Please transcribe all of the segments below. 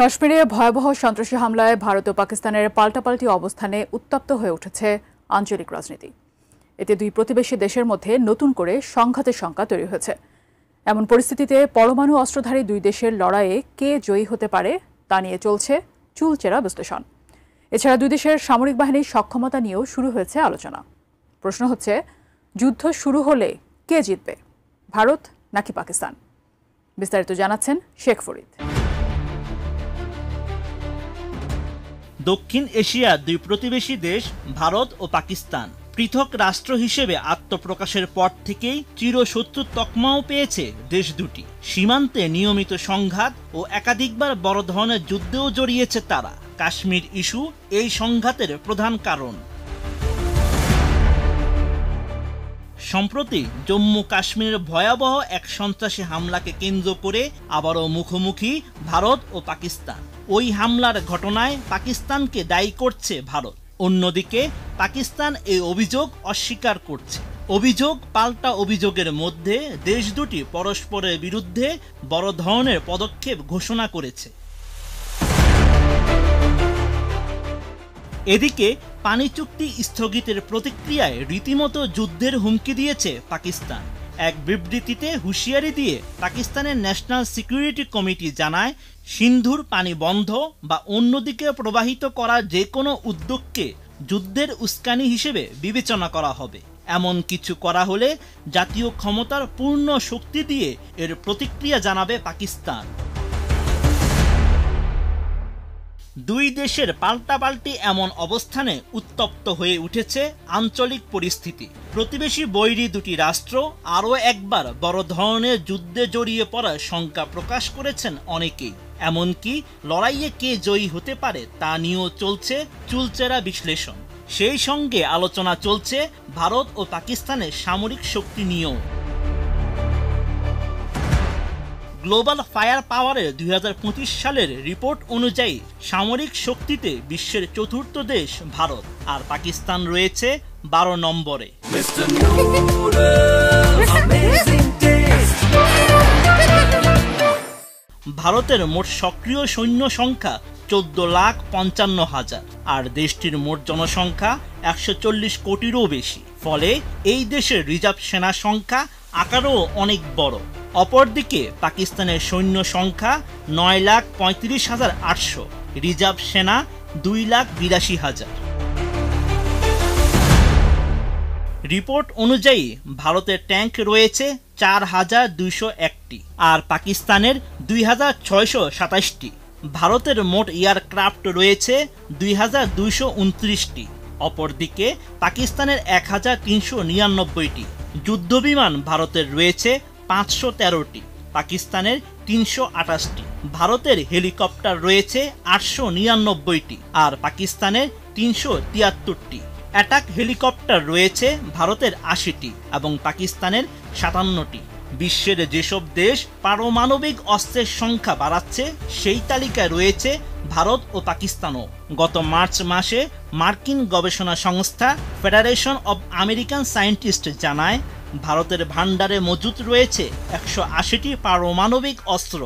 কাশ্মীরে ভয়াবহ সন্ত্রাসী হামলায় ভারত ও পাকিস্তানের পাল্টাপাল্টি অবস্থানে উত্তপ্ত হয়ে উঠেছে আঞ্চলিক রাজনীতি। এতে দুই প্রতিবেশী দেশের মধ্যে নতুন করে সংঘাতের শঙ্কা তৈরি হয়েছে। এমন পরিস্থিতিতে পরমাণু অস্ত্রধারী দুই দেশের লড়াইয়ে কে জয়ী হতে পারে তা নিয়ে চলছে চুলচেরা বিশ্লেষণ। এছাড়া দুই দেশের সামরিক বাহিনীর সক্ষমতা নিয়েও শুরু হয়েছে আলোচনা। প্রশ্ন হচ্ছে, যুদ্ধ শুরু হলে কে জিতবে, ভারত নাকি পাকিস্তান? বিস্তারিত জানাচ্ছেন শেখ ফরিদ। দক্ষিণ এশিয়ার দুই প্রতিবেশী দেশ ভারত ও পাকিস্তান পৃথক রাষ্ট্র হিসেবে আত্মপ্রকাশের পর থেকেই চিরশত্রুর তকমাও পেয়েছে দেশ দুটি। সীমান্তে নিয়মিত সংঘাত ও একাধিকবার বড় ধরনের যুদ্ধেও জড়িয়েছে তারা। কাশ্মীর ইস্যু এই সংঘাতের প্রধান কারণ। সম্প্রতি জম্মু কাশ্মীরের ভয়াবহ এক সন্ত্রাসী হামলাকে কেন্দ্র করে আবারও মুখোমুখি ভারত ও পাকিস্তান। ওই হামলার ঘটনায় পাকিস্তানকে দায়ী করছে ভারত। অন্যদিকে পাকিস্তান এই অভিযোগ অস্বীকার করছে। অভিযোগ পাল্টা অভিযোগের মধ্যে দেশ দুটি পরস্পরের বিরুদ্ধে বড় ধরনের পদক্ষেপ ঘোষণা করেছে। এদিকে পানি চুক্তি স্থগিতের প্রতিক্রিয়ায় রীতিমতো যুদ্ধের হুমকি দিয়েছে পাকিস্তান। এক বিবৃতিতে হুঁশিয়ারি দিয়ে পাকিস্তানের ন্যাশনাল সিকিউরিটি কমিটি জানায়, সিন্ধুর পানি বন্ধ বা অন্যদিকে প্রবাহিত করা যে কোনো উদ্যোগকে যুদ্ধের উস্কানি হিসেবে বিবেচনা করা হবে। এমন কিছু করা হলে জাতীয় ক্ষমতার পূর্ণ শক্তি দিয়ে এর প্রতিক্রিয়া জানাবে পাকিস্তান। দুই দেশের পাল্টাপাল্টি এমন অবস্থানে উত্তপ্ত হয়ে উঠেছে আঞ্চলিক পরিস্থিতি। প্রতিবেশী বৈরী দুটি রাষ্ট্র আরও একবার বড় ধরনের যুদ্ধে জড়িয়ে পড়ার শঙ্কা প্রকাশ করেছেন অনেকেই। এমনকি লড়াইয়ে কে জয়ী হতে পারে তা নিয়েও চলছে চুলচেরা বিশ্লেষণ। সেই সঙ্গে আলোচনা চলছে ভারত ও পাকিস্তানের সামরিক শক্তি নিয়েও। গ্লোবাল ফায়ার পাওয়ারের 2025 সালের রিপোর্ট অনুযায়ী সামরিক শক্তিতে বিশ্বের চতুর্থ দেশ ভারত, আর পাকিস্তান রয়েছে 12 নম্বরে। ভারতের মোট সক্রিয় সৈন্য সংখ্যা 14,55,000, আর দেশটির মোট জনসংখ্যা 140 কোটিরও বেশি। ফলে এই দেশের রিজার্ভ সেনা সংখ্যা আকারেও অনেক বড়। অপরদিকে পাকিস্তানের সৈন্য সংখ্যা 9,35,800, রিজার্ভ সেনা 2,82,000। রিপোর্ট অনুযায়ী ভারতের ট্যাঙ্ক রয়েছে 4,201টি, আর পাকিস্তানের 2,627টি। ভারতের মোট এয়ারক্রাফট রয়েছে 2,229টি। অপরদিকে পাকিস্তানের 1,399টি। যুদ্ধবিমান ভারতের রয়েছে 513টি, পাকিস্তানের 328টি। ভারতের হেলিকপ্টার রয়েছে 899টি, আর পাকিস্তানের 373টি। অ্যাটাক হেলিকপ্টার রয়েছে ভারতের 80টি এবং পাকিস্তানের 57টি। বিশ্বের যেসব দেশ পারমাণবিক অস্ত্রের সংখ্যা বাড়াচ্ছে সেই তালিকায় রয়েছে ভারত ও পাকিস্তানও। গত মার্চ মাসে মার্কিন গবেষণা সংস্থা ফেডারেশন অব আমেরিকান সায়েন্টিস্ট জানায়, ভারতের ভান্ডারে মজুত রয়েছে 180টি পারমাণবিক অস্ত্র।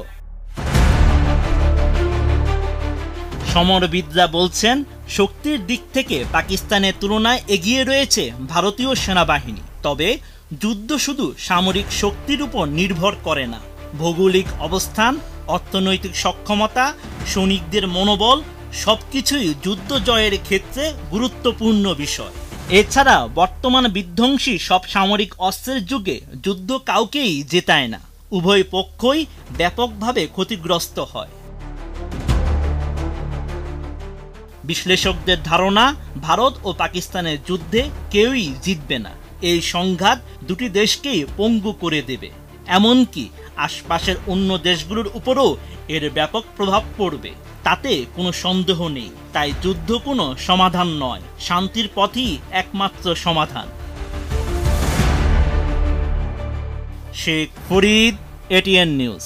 সমরবিদরা বলছেন, শক্তির দিক থেকে পাকিস্তানের তুলনায় এগিয়ে রয়েছে ভারতীয় সেনাবাহিনী। তবে যুদ্ধ শুধু সামরিক শক্তির উপর নির্ভর করে না। ভৌগোলিক অবস্থান, অর্থনৈতিক সক্ষমতা, সৈনিকদের মনোবল সবকিছুই যুদ্ধ জয়ের ক্ষেত্রে গুরুত্বপূর্ণ বিষয়। এছাড়া বর্তমান বিধ্বংসী সব সামরিক অস্ত্রের যুগে যুদ্ধ কাউকেই জেতায় না, উভয় পক্ষই ব্যাপকভাবে ক্ষতিগ্রস্ত হয়। বিশ্লেষকদের ধারণা, ভারত ও পাকিস্তানের যুদ্ধে কেউই জিতবে না। এই সংঘাত দুটি দেশকেই পঙ্গু করে দেবে। এমনকি আশপাশের অন্য দেশগুলোর উপরও এর ব্যাপক প্রভাব পড়বে, তাতে কোনো সন্দেহ নেই। তাই যুদ্ধ কোনো সমাধান নয়, শান্তির পথই একমাত্র সমাধান। Sheikh Farid, ATN news.